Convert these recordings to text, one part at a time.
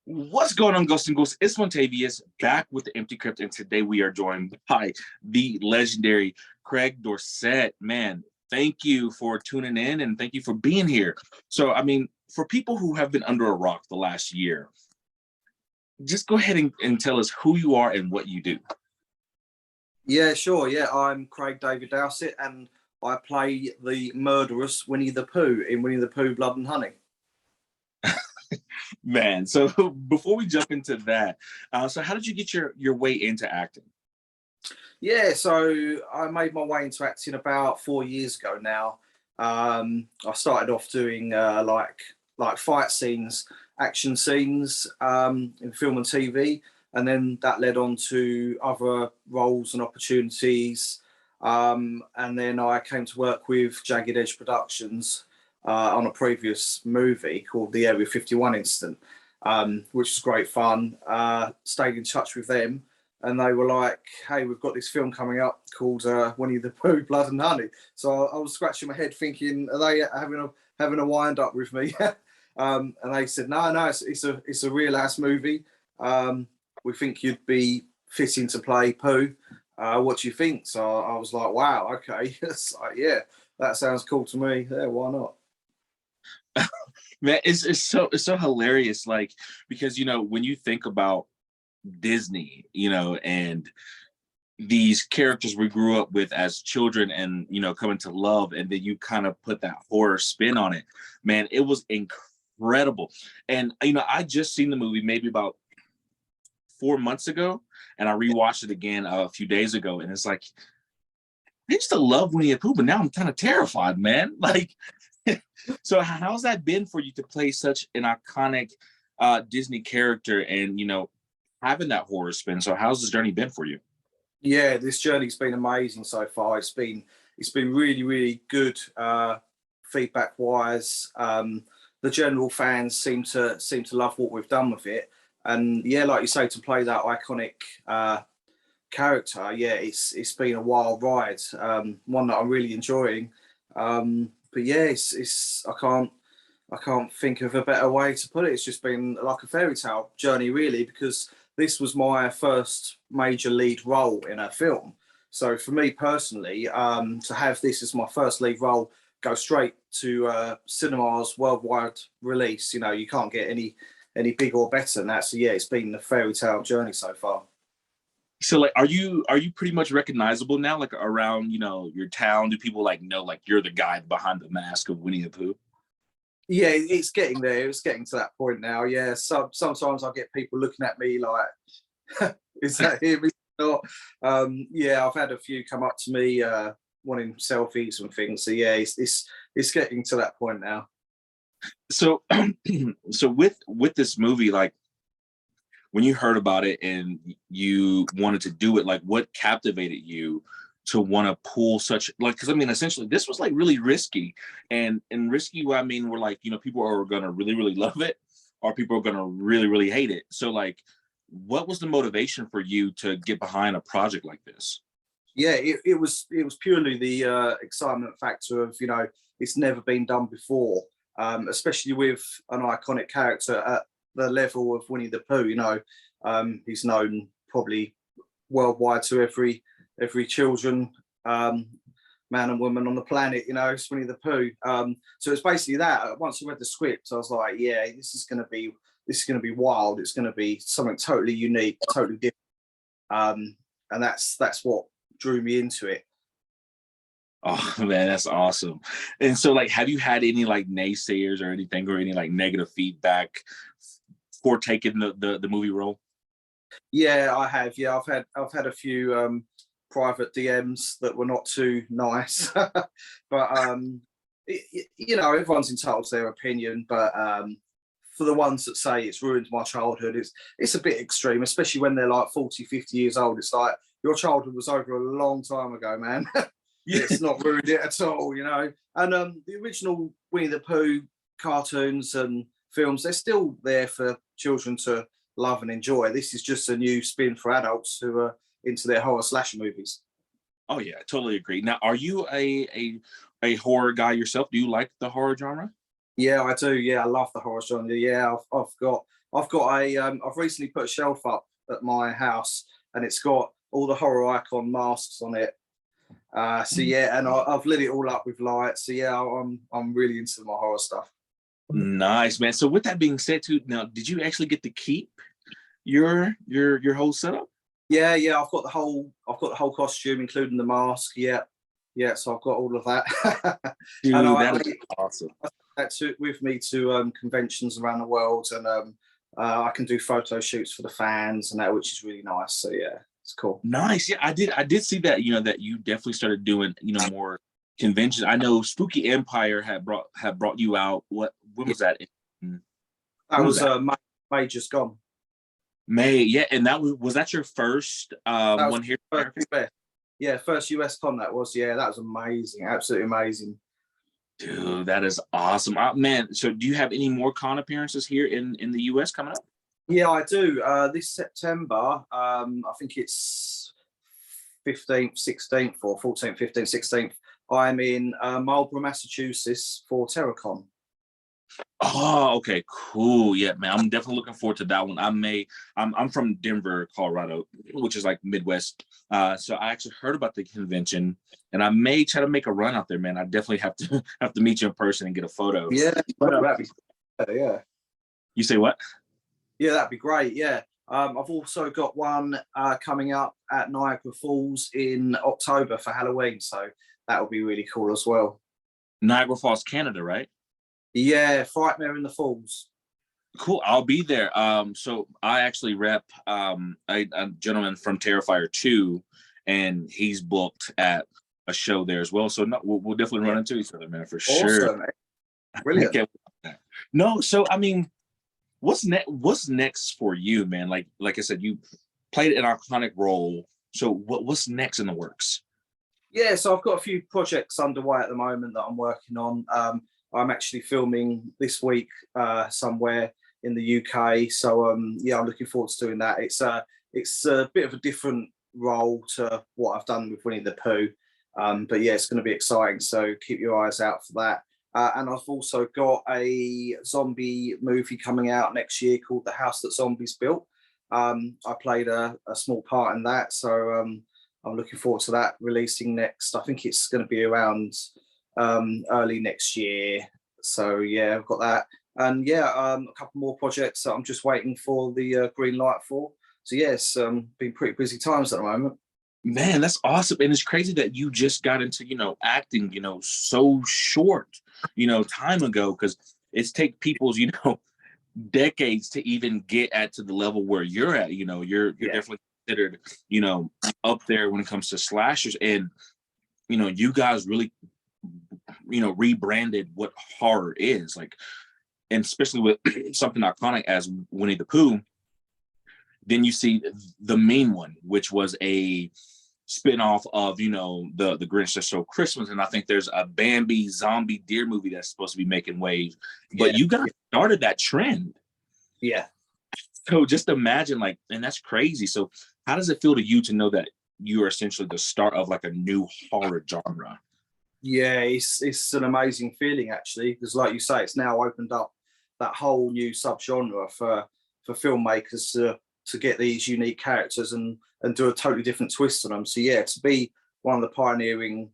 What's going on, Ghost and Ghosts? It's Montavious back with the Empty Crypt, and today we are joined by the legendary Craig Dowsett. Man, thank you for tuning in and thank you for being here. So, for people who have been under a rock the last year, just go ahead and tell us who you are and what you do. Yeah, sure. Yeah, I'm Craig David Dowsett, and I play the murderous Winnie the Pooh in Winnie the Pooh, Blood and Honey. Man, so before we jump into that, so how did you get your way into acting? Yeah, so I made my way into acting about 4 years ago now. I started off doing like fight scenes, action scenes in film and TV, and then that led on to other roles and opportunities. And then I came to work with Jagged Edge Productions on a previous movie called The Area 51 Incident, which was great fun. Stayed in touch with them, and they were like, "Hey, we've got this film coming up called Winnie the Pooh, Blood and Honey." So I was scratching my head thinking, "Are they having a wind up with me?" And they said, "No, it's a real ass movie. We think you'd be fitting to play Pooh. What do you think?" So I was like, "Wow, okay." It's like, yeah, that sounds cool to me. Yeah, why not? Man, it's so hilarious, like, because when you think about Disney, and these characters we grew up with as children and coming to love, and then you kind of put that horror spin on it. Man, it was incredible. And I just seen the movie maybe about 4 months ago, and I rewatched it again a few days ago, and it's like I used to love Winnie the Pooh, but now I'm kind of terrified, man. Like, so how's that been for you to play such an iconic Disney character and having that horror spin? So how's this journey been for you? Yeah, this journey's been amazing so far. It's been really, really good feedback wise. The general fans seem to love what we've done with it, and yeah, like you say, to play that iconic character, yeah, it's been a wild ride. One that I'm really enjoying. But yeah, it's I can't think of a better way to put it. It's just been like a fairy tale journey, really, because this was my first major lead role in a film. So for me personally, to have this as my first lead role, go straight to cinemas worldwide release, you can't get any bigger or better than that. So yeah, it's been a fairy tale journey so far. So, like, are you pretty much recognizable now, like around your town? Do people like know like you're the guy behind the mask of Winnie the Pooh? Yeah, it's getting there. It's getting to that point now. Yeah, sometimes I get people looking at me like, "Is that him?" Is it not? Yeah, I've had a few come up to me wanting selfies and things. So yeah, it's getting to that point now. So, so with this movie, like, when you heard about it and you wanted to do it, like, what captivated you to want to pull such, like, because essentially this was like really risky, and risky, what I mean, we're like, people are gonna really really love it, or people are gonna really really hate it. So, like, what was the motivation for you to get behind a project like this? Yeah, it was purely the excitement factor of it's never been done before, especially with an iconic character at the level of Winnie the Pooh. He's known probably worldwide to every children, man and woman on the planet. It's Winnie the Pooh. So it's basically that. Once I read the script, I was like, yeah, this is gonna be wild. It's gonna be something totally unique, totally different. And that's what drew me into it. Oh man, that's awesome. And so, like, have you had any like naysayers or anything, or any like negative feedback for taking the movie role? Yeah, I have. Yeah, I've had a few private DMs that were not too nice, but everyone's entitled to their opinion. But for the ones that say it's ruined my childhood, it's a bit extreme, especially when they're like 40, 50 years old. It's like your childhood was over a long time ago, man. Yeah. It's not ruined it at all. And the original Winnie the Pooh cartoons and films, they're still there for children to love and enjoy. This is just a new spin for adults who are into their horror slasher movies. Oh yeah, I totally agree. Now, are you a horror guy yourself? Do you like the horror genre? Yeah, I do. Yeah, I love the horror genre. Yeah, I've got a I've recently put a shelf up at my house, and it's got all the horror icon masks on it. So yeah, and I've lit it all up with lights. So yeah, I'm really into my horror stuff. Nice, man. So with that being said, too, now did you actually get to keep your whole setup? Yeah, yeah, I've got the whole costume, including the mask. Yeah, yeah. So I've got all of that, and Dude, that I is awesome. that with me to conventions around the world, and I can do photo shoots for the fans and that, which is really nice. So yeah, it's cool. Nice. Yeah, I did see that, that you definitely started doing, more conventions. I know Spooky Empire had brought you out. When Yeah, was that? In- that When was was that? May just gone. May. Yeah, and was that your first That was one here in first America? US, yeah, first US con that was. Yeah, that was amazing, absolutely amazing. Dude, that is awesome. Man, so do you have any more con appearances here in the US coming up? Yeah, I do. This September, I think it's 15th, 16th, or 14th, 15th, 16th. I'm in Marlborough, Massachusetts for TerraCon. Oh, okay, cool. Yeah, man, I'm definitely looking forward to that one. I'm from Denver, Colorado, which is like Midwest. So I actually heard about the convention, and I may try to make a run out there, man. I definitely have to have to meet you in person and get a photo. Yeah, But that'd be, yeah. you say what? Yeah, that'd be great. Yeah. I've also got one coming up at Niagara Falls in October for Halloween, so that'll be really cool as well. Niagara Falls, Canada, right? Yeah, Frightmare in the Falls. Cool. I'll be there. So I actually rep a gentleman from Terrifier 2, and he's booked at a show there as well. So no, we'll definitely run into each other, man, for sure. Awesome. Brilliant. No, so I mean, what's next for you, man? Like I said, you played an iconic role. So what's next in the works? Yeah, so I've got a few projects underway at the moment that I'm working on. I'm actually filming this week somewhere in the UK, so yeah, I'm looking forward to doing that. It's a bit of a different role to what I've done with Winnie the Pooh, but yeah, it's going to be exciting. So keep your eyes out for that. And I've also got a zombie movie coming out next year called The House That Zombies Built. I played a small part in that, so I'm looking forward to that releasing next. I think it's going to be around early next year. So yeah, I've got that, and yeah, a couple more projects that I'm just waiting for the green light for. So yes, been pretty busy times at the moment. Man, that's awesome. And it's crazy that you just got into, acting, so short, time ago, because it's take people's, decades to even get to the level where you're at. You're Yeah, definitely considered, up there when it comes to slashers. And, you guys really, rebranded what horror is like, and especially with something iconic as Winnie the Pooh. Then you see the Mean One, which was a spin-off of the Grinch That Stole Christmas, and I think there's a Bambi zombie deer movie that's supposed to be making waves. But yeah, you guys started that trend, yeah. so just imagine, like, and that's crazy. So how does it feel to you to know that you are essentially the start of like a new horror genre? Yeah, it's an amazing feeling actually, because like you say, it's now opened up that whole new subgenre for filmmakers to get these unique characters and do a totally different twist on them. So yeah, to be one of the pioneering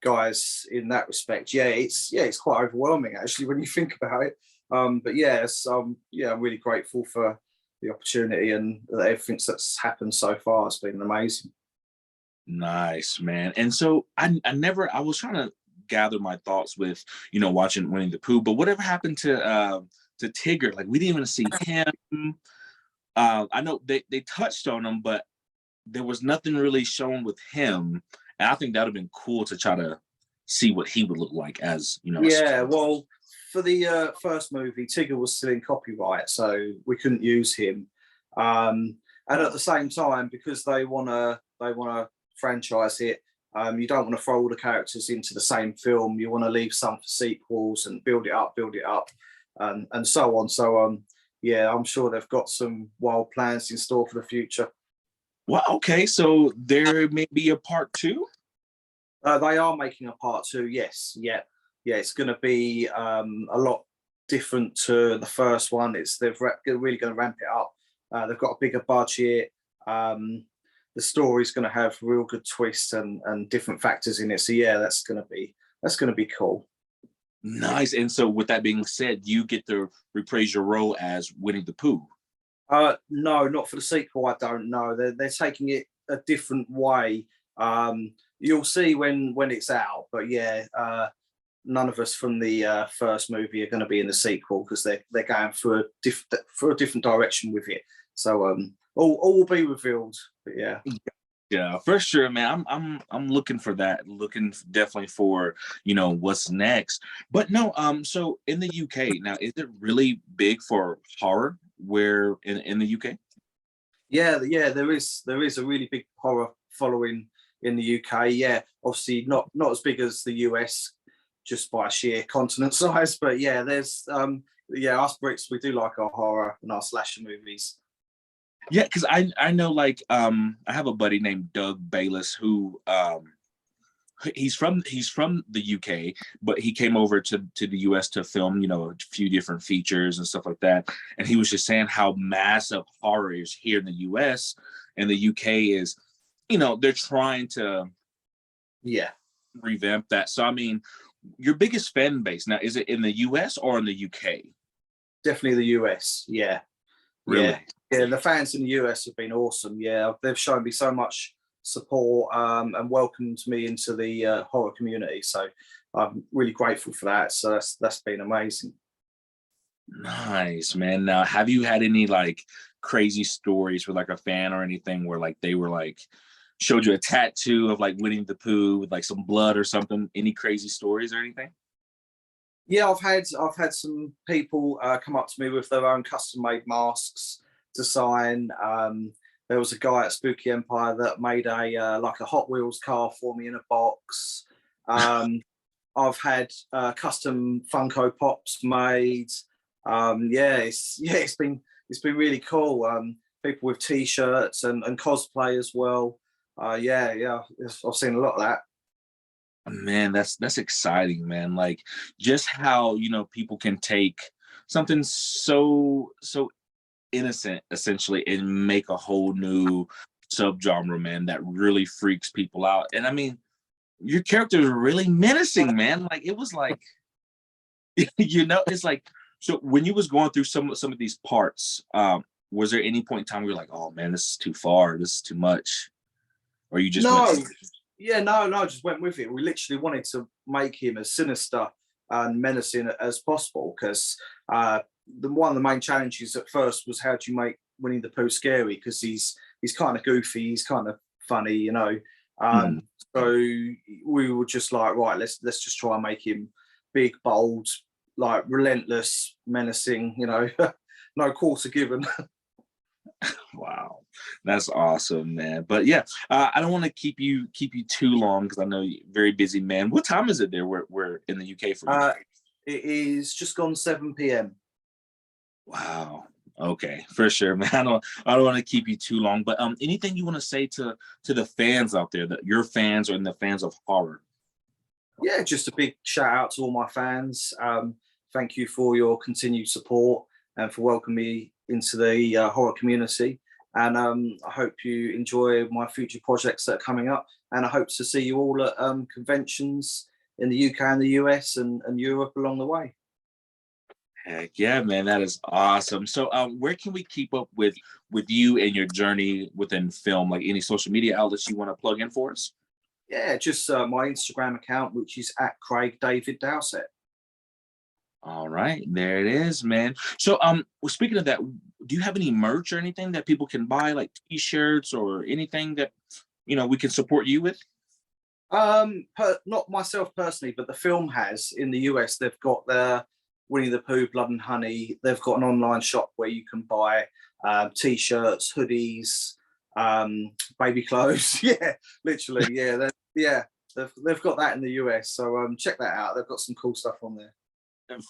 guys in that respect, it's quite overwhelming actually when you think about it. But yeah, yeah, I'm really grateful for the opportunity and everything that's happened so far. It's been amazing. Nice, man. And so I was trying to gather my thoughts with, watching Winnie the Pooh, but whatever happened to Tigger? Like, we didn't even see him. I know they touched on him, but there was nothing really shown with him. And I think that would have been cool to try to see what he would look like as, Yeah, well, for the first movie, Tigger was still in copyright, so we couldn't use him. And at the same time, because they wanna franchise it, you don't want to throw all the characters into the same film. You want to leave some for sequels and build it up, and so on. So yeah, I'm sure they've got some wild plans in store for the future. Well, okay, so there may be a part two. They are making a part two. Yes, yeah, yeah, it's going to be a lot different to the first one. They're really going to ramp it up. They've got a bigger budget. The story's going to have real good twists and different factors in it. So yeah, that's going to be cool. Nice. And so, with that being said, you get to reprise your role as Winnie the Pooh. No, not for the sequel. I don't know. They're taking it a different way. You'll see when it's out. But yeah, none of us from the first movie are going to be in the sequel because they're going for a different direction with it. So all will be revealed. But yeah. Yeah, for sure, man. I'm looking for that. Looking definitely for what's next. But no, so in the UK now, is it really big for horror? Where in the UK? Yeah, there is a really big horror following in the UK. Yeah, obviously not as big as the US, just by sheer continent size. But yeah, there's yeah, us Brits, we do like our horror and our slasher movies. Yeah, because I know like I have a buddy named Doug Bayless who he's from the UK, but he came over to the US to film a few different features and stuff like that. And he was just saying how massive horror is here in the US, and the UK is, they're trying to Yeah, revamp that. So I mean, your biggest fan base now, is it in the US or in the UK? definitely the US. Yeah, Really? yeah. The fans in the US have been awesome. Yeah, they've shown me so much support and welcomed me into the horror community. So I'm really grateful for that. So that's been amazing. Nice, man. Now, have you had any like crazy stories with like a fan or anything where like they were like showed you a tattoo of like Winnie the Pooh with like some blood or something? Any crazy stories or anything? Yeah, I've had some people come up to me with their own custom made masks to sign. There was a guy at Spooky Empire that made a like a Hot Wheels car for me in a box. Um, I've had custom Funko Pops made. It's been really cool. People with T-shirts and cosplay as well. Yeah, I've seen a lot of that. Man, that's exciting, man. Like just how, people can take something so innocent essentially and make a whole new subgenre, man, that really freaks people out. And I mean, your character is really menacing, man. Like it was like, it's like, so when you was going through some of these parts, was there any point in time where you're like, oh man, this is too far, this is too much, or you just went? No, yeah, no, I just went with it. We literally wanted to make him as sinister and menacing as possible because one of the main challenges at first was how do you make Winnie the Pooh scary because he's kind of goofy, he's kind of funny, Mhm. So we were just like, right, let's just try and make him big, bold, like relentless, menacing, no quarter given. Wow, that's awesome, man. But yeah, I don't want to keep you too long because I know you're a very busy man. What time is it there? We're in the UK for you. Uh, it is just gone 7 p.m. Wow. Okay, for sure, man. I don't want to keep you too long, but anything you want to say to the fans out there, that your fans or the fans of horror? Yeah, just a big shout out to all my fans. Thank you for your continued support and for welcoming me into the horror community. And I hope you enjoy my future projects that are coming up. And I hope to see you all at conventions in the UK and the US and Europe along the way. Heck yeah, man, that is awesome. So, where can we keep up with you and your journey within film? Like any social media outlets you want to plug in for us? Yeah, just my Instagram account, which is at Craig David Dowsett. All right, there it is, man. So, well, speaking of that, do you have any merch or anything that people can buy, like T-shirts or anything that we can support you with? Not myself personally, but the film has in the US. They've got their Winnie the Pooh, Blood and Honey. They've got an online shop where you can buy t-shirts, hoodies, baby clothes. Yeah, literally. Yeah, they've got that in the US. So check that out. They've got some cool stuff on there.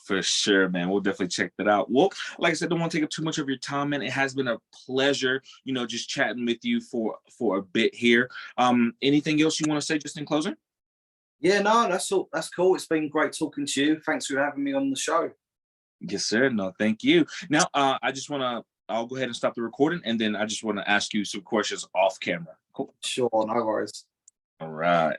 For sure, man. We'll definitely check that out. Well, like I said, don't want to take up too much of your time, man. It has been a pleasure, just chatting with you for a bit here. Anything else you want to say just in closing? Yeah, no, that's all. That's cool. It's been great talking to you. Thanks for having me on the show. Yes, sir. No, thank you. Now, I'll go ahead and stop the recording, and then I just want to ask you some questions off camera. Cool. Sure, no worries. All right.